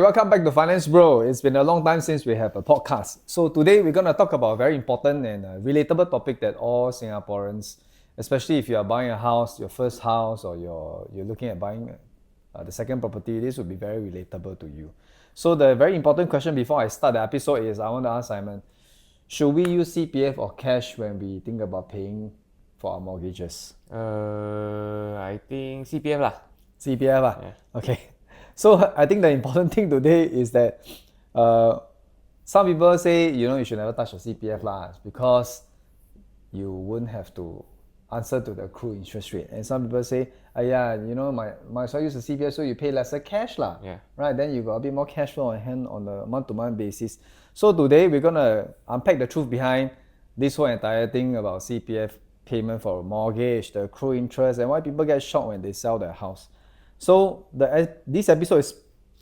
welcome back to Finance Bro. It's been a long time since we have a podcast. So today we're going to talk about a very important and relatable topic that all Singaporeans, especially if you are buying a house, your first house, or you're looking at buying the second property, this would be very relatable to you. So the very important question before I start the episode is, I want to ask Simon, should we use CPF or cash when we think about paying for our mortgages? I think CPF lah. CPF lah? Yeah. Okay. So I think the important thing today is that some people say, you should never touch your CPF lah, because you wouldn't have to answer to the accrued interest rate. And some people say, might as well use the CPF so you pay lesser cash lah. Yeah. Right? Then you got a bit more cash flow on hand on a month-to-month basis. So today we're gonna unpack the truth behind this whole entire thing about CPF payment for a mortgage, the accrued interest, and why people get shocked when they sell their house. So this episode is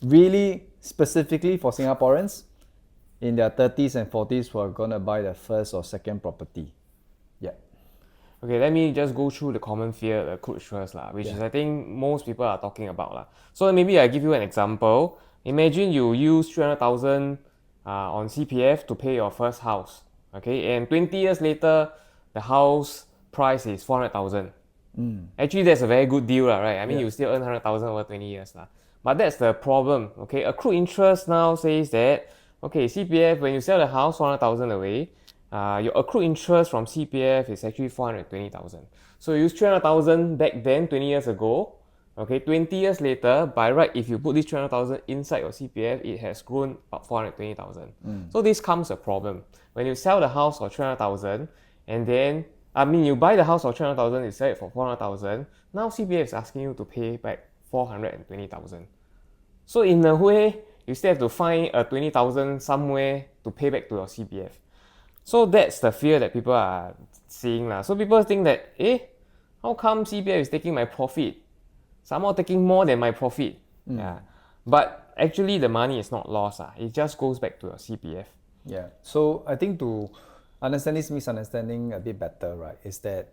really specifically for Singaporeans in their 30s and 40s who are going to buy their first or second property. Yeah. Okay, let me just go through the common fear, the accrued interest lah, which is I think most people are talking about lah. So maybe I give you an example. Imagine you use 300,000 on CPF to pay your first house. Okay, and 20 years later, the house price is 400,000. Actually, that's a very good deal, right? I mean, you still earn 100,000 over 20 years. But that's the problem, okay? Accrued interest now says that, okay, CPF, when you sell the house 400,000 away, your accrued interest from CPF is actually 420,000. So you use 300,000 back then, 20 years ago, okay? 20 years later, by right, if you put this 300,000 inside your CPF, it has grown about 420,000. So this comes a problem. When you sell the house for 300,000, and then you buy the house for 300,000, you sell it for 400,000. Now CPF is asking you to pay back 420,000. So in a way, you still have to find a 20,000 somewhere to pay back to your CPF. So that's the fear that people are seeing lah. So people think that, how come CPF is taking my profit? Somehow taking more than my profit. Yeah. But actually the money is not lost. It just goes back to your CPF. Yeah. So I think to understand this misunderstanding a bit better, right, is that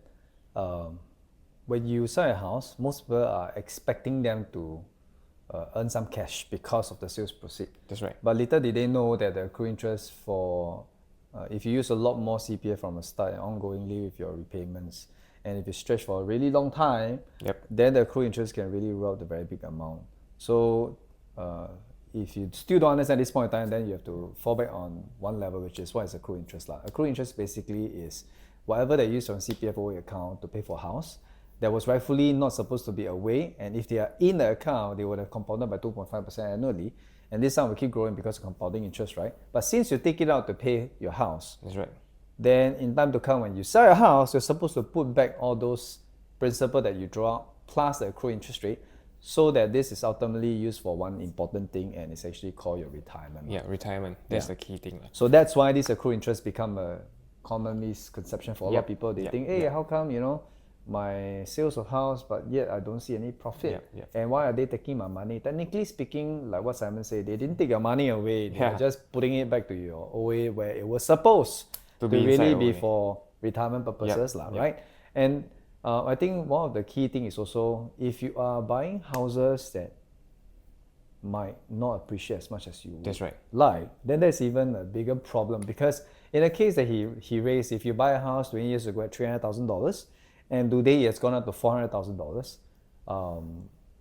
when you sell a house, most people are expecting them to earn some cash because of the sales proceed. That's right. But little did they know that the accrued interest for, if you use a lot more CPF from the start and ongoingly with your repayments, and if you stretch for a really long time, then the accrued interest can really roll out a very big amount. So if you still don't understand this point in time, then you have to fall back on one level, which is what is accrued interest. Accrued interest basically is whatever they use from CPF OA account to pay for house that was rightfully not supposed to be away, and if they are in the account, they would have compounded by 2.5% annually, and this sum will keep growing because of compounding interest, right? But since you take it out to pay your house, that's right, then in time to come when you sell your house, you're supposed to put back all those principal that you draw out plus the accrued interest rate, so that this is ultimately used for one important thing, and it's actually called your retirement. Yeah, retirement. That's the key thing. So that's why this accrued interest become a common misconception for a lot of people. They think, how come, my sales of house, but yet I don't see any profit? And why are they taking my money? Technically speaking, like what Simon said, they didn't take your money away. They were just putting it back to your OA where it was supposed to really be for retirement purposes, right? And I think one of the key things is also, if you are buying houses that might not appreciate as much as you would like, then there's even a bigger problem, because in the case that he raised, if you buy a house 20 years ago at $300,000 and today it's gone up to $400,000,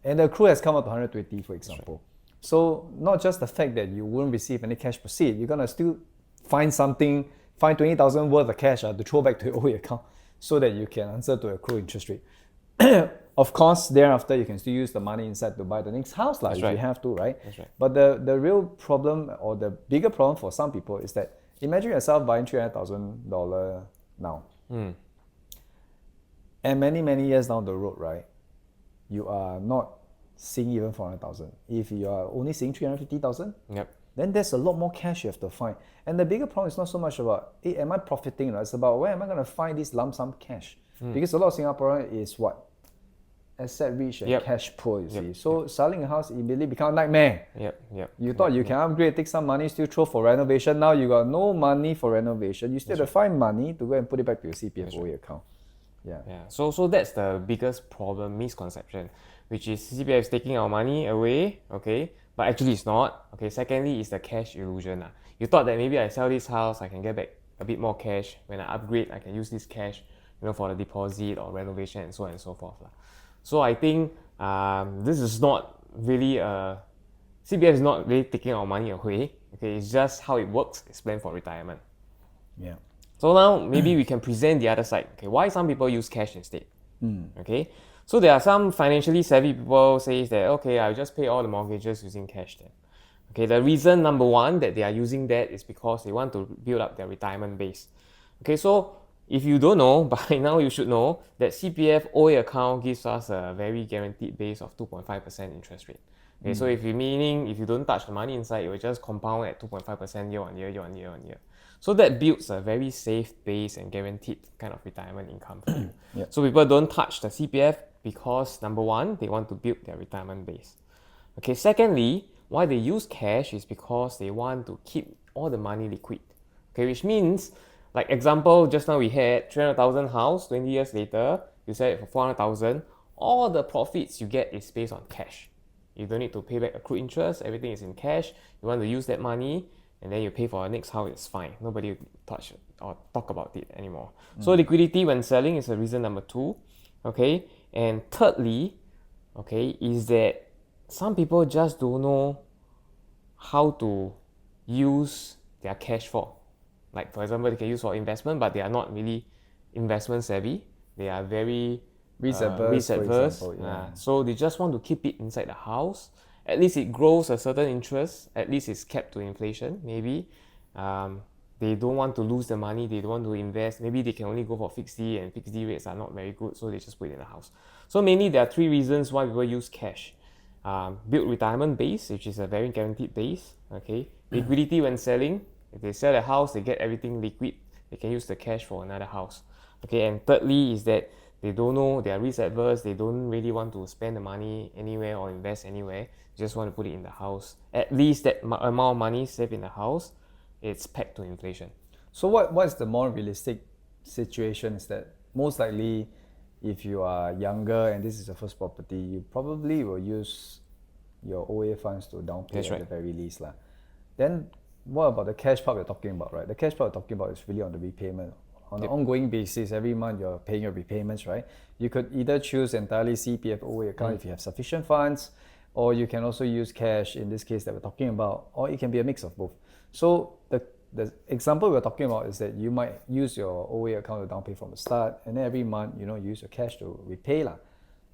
and the accrued has come up to 120, for example. So not just the fact that you won't receive any cash proceed, you're gonna still find 20,000 worth of cash to throw back to your OA account, so that you can answer to accrued interest rate. Of course, thereafter you can still use the money inside to buy the next house if you have to, right? That's right. But the real problem, or the bigger problem for some people, is that imagine yourself buying $300,000 now. And many years down the road, right, you are not seeing even 400,000. If you are only seeing 350,000, then there's a lot more cash you have to find. And the bigger problem is not so much about, am I profiting? It's about, where am I going to find this lump sum cash? Because a lot of Singaporeans is what? Asset rich and cash poor, you see. So selling a house immediately become a nightmare. You thought you can upgrade, take some money, still throw for renovation. Now you got no money for renovation. You still have to find money to go and put it back to your CPF OA account. So that's the biggest problem, misconception, which is CPF is taking our money away, okay, but actually it's not. Okay, secondly is the cash illusion. You thought that maybe I sell this house, I can get back a bit more cash. When I upgrade, I can use this cash, for the deposit or renovation and so on and so forth. So I think this is not really CPF is not really taking our money away. Okay, it's just how it works. It's planned for retirement. Yeah. So now maybe we can present the other side. Okay, why some people use cash instead? Okay, so there are some financially savvy people say that okay, I'll just pay all the mortgages using cash then. Okay, the reason number one that they are using that is because they want to build up their retirement base. Okay, so if you don't know, by now you should know that CPF OA account gives us a very guaranteed base of 2.5% interest rate. Okay, so if you don't touch the money inside, it will just compound at 2.5% year on year, year on year on year. So that builds a very safe base and guaranteed kind of retirement income for you. Yeah. So people don't touch the CPF because number one, they want to build their retirement base. Okay, secondly, why they use cash is because they want to keep all the money liquid. Okay, which means, like example, just now we had 300,000 house, 20 years later, you sell it for 400,000. All the profits you get is based on cash. You don't need to pay back accrued interest, everything is in cash. You want to use that money, and then you pay for the next house, it's fine. Nobody will touch it or talk about it anymore. So liquidity when selling is a reason number two. Okay, and thirdly, okay, is that some people just don't know how to use their cash for. Like for example, they can use for investment, but they are not really investment savvy. They are very Risk adverse, for example, yeah. So they just want to keep it inside the house. At least it grows a certain interest. At least it's kept to inflation. Maybe they don't want to lose the money. They don't want to invest. Maybe they can only go for fixed D, and fixed D rates are not very good, so they just put it in the house. So mainly there are three reasons why people use cash. Build retirement base, which is a very guaranteed base. Okay, liquidity when selling. If they sell a house, they get everything liquid. They can use the cash for another house. Okay, and thirdly is that they don't know, they are risk adverse. They don't really want to spend the money anywhere or invest anywhere. They just want to put it in the house. At least that amount of money saved in the house, it's pegged to inflation. So what's the more realistic situation is that most likely if you are younger and this is your first property, you probably will use your OA funds to down pay at the very least. Then what about the cash part we're talking about, right? The cash part we're talking about is really on the repayment. On an ongoing basis, every month you're paying your repayments, right? You could either choose entirely CPF OA account if you have sufficient funds, or you can also use cash in this case that we're talking about, or it can be a mix of both. So the example we're talking about is that you might use your OA account to down pay from the start, and then every month, you use your cash to repay.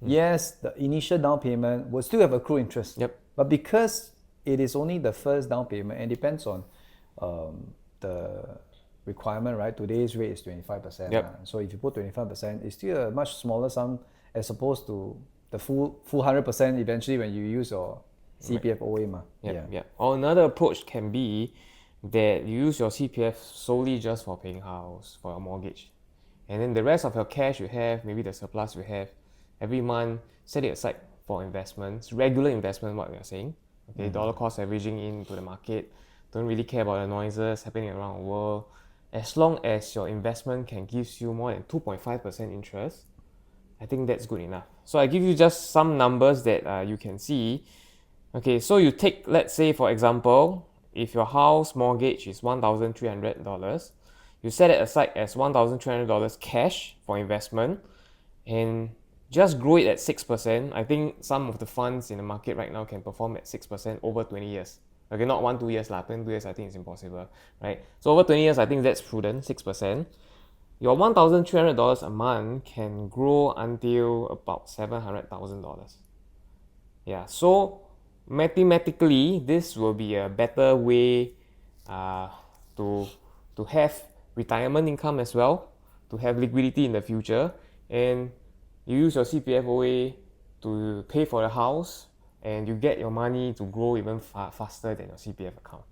Yes, the initial down payment will still have accrued interest. But because it is only the first down payment and depends on the requirement, right? Today's rate is 25%. So if you put 25%, it's still a much smaller sum as opposed to the full 100% eventually when you use your CPF OA. Or another approach can be that you use your CPF solely just for paying house, for your mortgage. And then the rest of your cash you have, maybe the surplus you have, every month, set it aside for investments, regular investment, what we are saying. Okay, dollar cost averaging into the market. Don't really care about the noises happening around the world. As long as your investment can give you more than 2.5% interest, I think that's good enough. So I give you just some numbers that you can see. Okay, so you take, let's say for example, if your house mortgage is $1,300, you set it aside as $1,300 cash for investment and just grow it at 6%. I think some of the funds in the market right now can perform at 6% over 20 years. Okay, not 1-2 years, 2 years I think it's impossible, right? So over 20 years, I think that's prudent, 6%. Your $1,300 a month can grow until about $700,000. Yeah, so mathematically, this will be a better way to have retirement income as well, to have liquidity in the future, and you use your CPF OA to pay for the house, and you get your money to grow even faster than your CPF account.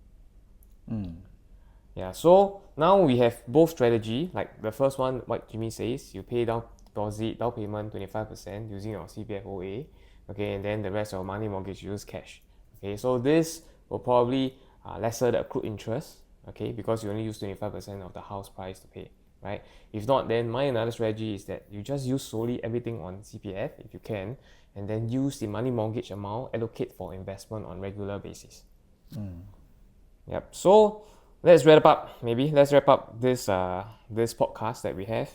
Yeah, so now we have both strategy. Like the first one, what Jimmy says, you pay down deposit, down payment 25% using your CPF OA. Okay, and then the rest of your money mortgage you use cash. Okay, so this will probably lesser the accrued interest. Okay, because you only use 25% of the house price to pay right? If not, then my another strategy is that you just use solely everything on CPF if you can, and then use the money mortgage amount, allocate for investment on regular basis. Yep. So let's wrap up. Let's wrap up this this podcast that we have.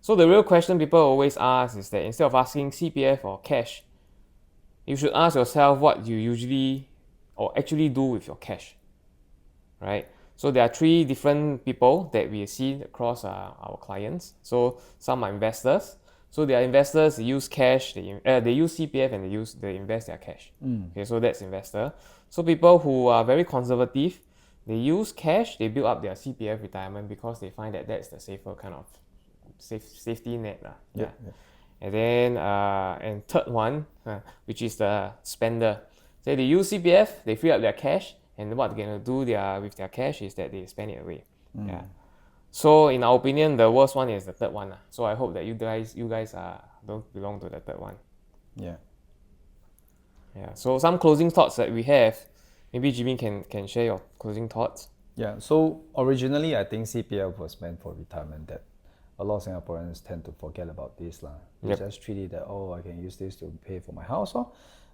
So the real question people always ask is that instead of asking CPF or cash, you should ask yourself what you usually or actually do with your cash, right? So there are three different people that we see across our clients. So some are investors. So they are investors. They use cash. They use CPF and they invest their cash. Okay, so that's investor. So people who are very conservative, they use cash. They build up their CPF retirement because they find that that's the safer kind of safety net. Yeah. And then and third one, which is the spender. So they use CPF. They free up their cash. And what they're gonna do with their cash is that they spend it away. Yeah. So in our opinion, the worst one is the third one. So I hope that you guys don't belong to the third one. Yeah. Yeah. So some closing thoughts that we have. Maybe Jimmy can share your closing thoughts. Yeah. So originally, I think CPF was meant for retirement. That a lot of Singaporeans tend to forget about this lah. They just treat it that I can use this to pay for my house.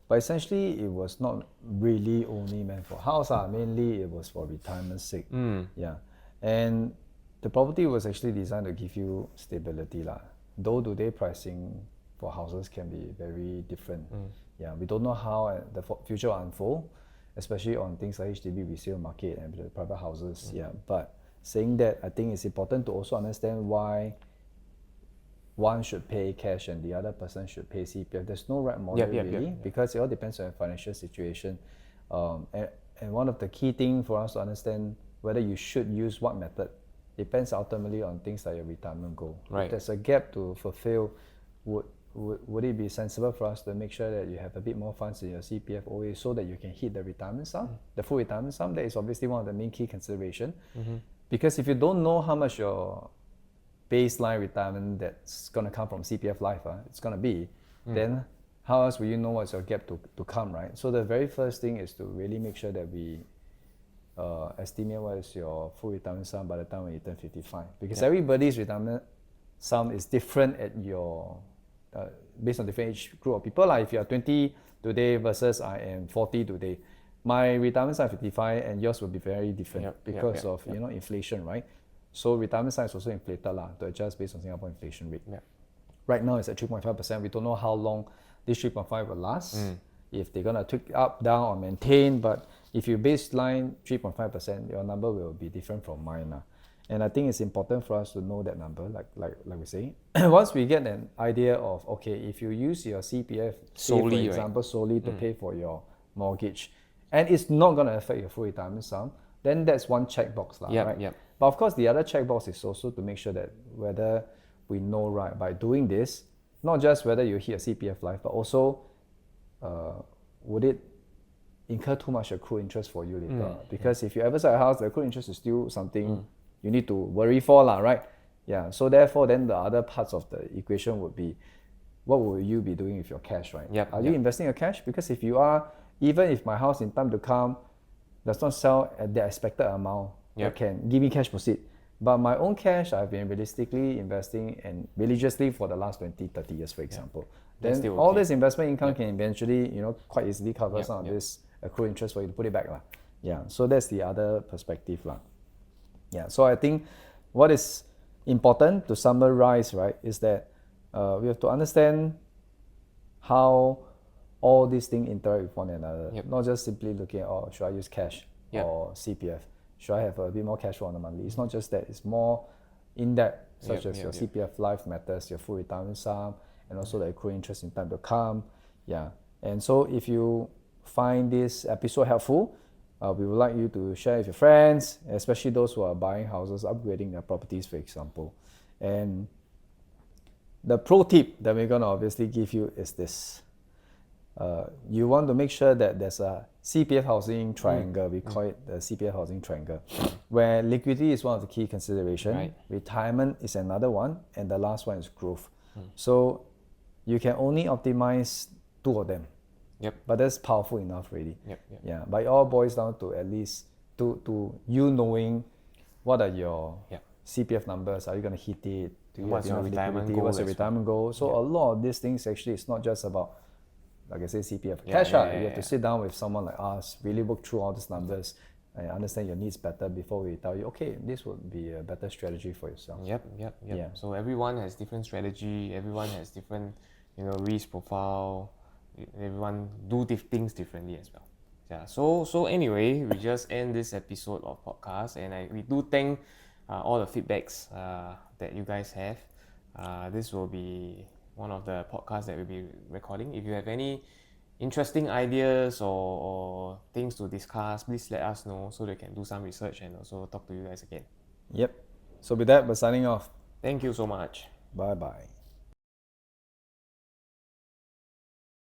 But essentially, it was not really only meant for house. Mainly, it was for retirement sake. Yeah. And the property was actually designed to give you stability. Though today pricing for houses can be very different. Yeah, we don't know how the future will unfold, especially on things like HDB resale market and the private houses. Yeah, but saying that, I think it's important to also understand why one should pay cash and the other person should pay CPF. There's no right model because it all depends on your financial situation. And one of the key things for us to understand whether you should use what method depends ultimately on things like your retirement goal. Right. If there's a gap to fulfill, would it be sensible for us to make sure that you have a bit more funds in your CPF OA so that you can hit the retirement sum, the full retirement sum? That is obviously one of the main key consideration. Because if you don't know how much your baseline retirement that's going to come from CPF Life, it's going to be, then how else will you know what's your gap to come, right? So the very first thing is to really make sure that we estimate what is your full retirement sum by the time when you turn 55. Because everybody's retirement sum is different at your, based on different age group of people. If you are 20 today versus I am 40 today, my retirement sum is 55 and yours will be very different because of inflation, right? So retirement sum is also inflated to adjust based on Singapore inflation rate. Right now it's at 3.5%. We don't know how long this 3.5 will last. If they're gonna tweak up, down, or maintain. But if you baseline 3.5%, your number will be different from mine. And I think it's important for us to know that number, like we say. Once we get an idea of, okay, if you use your CPF solely, for example, solely to pay for your mortgage, and it's not going to affect your full retirement sum, then that's one checkbox, right? But of course, the other checkbox is also to make sure that whether we know, right, by doing this, not just whether you hit a CPF Life, but also would it incur too much accrued interest for you later? Because if you ever sell a house, the accrued interest is still something you need to worry for, right? Yeah. So therefore, then the other parts of the equation would be, what will you be doing with your cash, right? Are you investing your cash? Because if you are, even if my house in time to come does not sell at the expected amount, that can give me cash proceed. But my own cash, I've been realistically investing and religiously for the last 20, 30 years, for example. Then all this investment income can eventually, quite easily cover some of this accrued interest for you to put it back. Yeah, so that's the other perspective. Yeah, so I think what is important to summarize, right, is that we have to understand how all these things interact with one another. Not just simply looking at, should I use cash or CPF? Should I have a bit more cash flow on the monthly? It's not just that, it's more in-depth, such as your CPF Life matters, your full retirement sum, and also the accrued interest in time to come. Yeah, and so if you find this episode helpful, we would like you to share with your friends, especially those who are buying houses, upgrading their properties, for example. And the pro tip that we're going to obviously give you is this. You want to make sure that there's a CPF housing triangle, we call it the CPF housing triangle, where liquidity is one of the key considerations, retirement is another one, and the last one is growth. So you can only optimize two of them. But that's powerful enough already. Yeah. But it all boils down to at least to you knowing what are your CPF numbers, are you going to hit it? Do you What's have your enough retirement liquidity? goal What's your as well? retirement goal? So a lot of these things actually, it's not just about, like I say, CPF Yeah, cash yeah, out. yeah, You have to yeah. sit down with someone like us, really work through all these numbers and understand your needs better before we tell you, okay, this would be a better strategy for yourself. Yep. Yeah. So everyone has different strategy. Everyone has different, risk profile. Everyone do things differently as well. Yeah. So anyway, we just end this episode of podcast, and we do thank all the feedbacks that you guys have. This will be one of the podcasts that we'll be recording. If you have any interesting ideas or things to discuss, please let us know so they can do some research and also talk to you guys again. Yep. So with that, we're signing off. Thank you so much. Bye bye.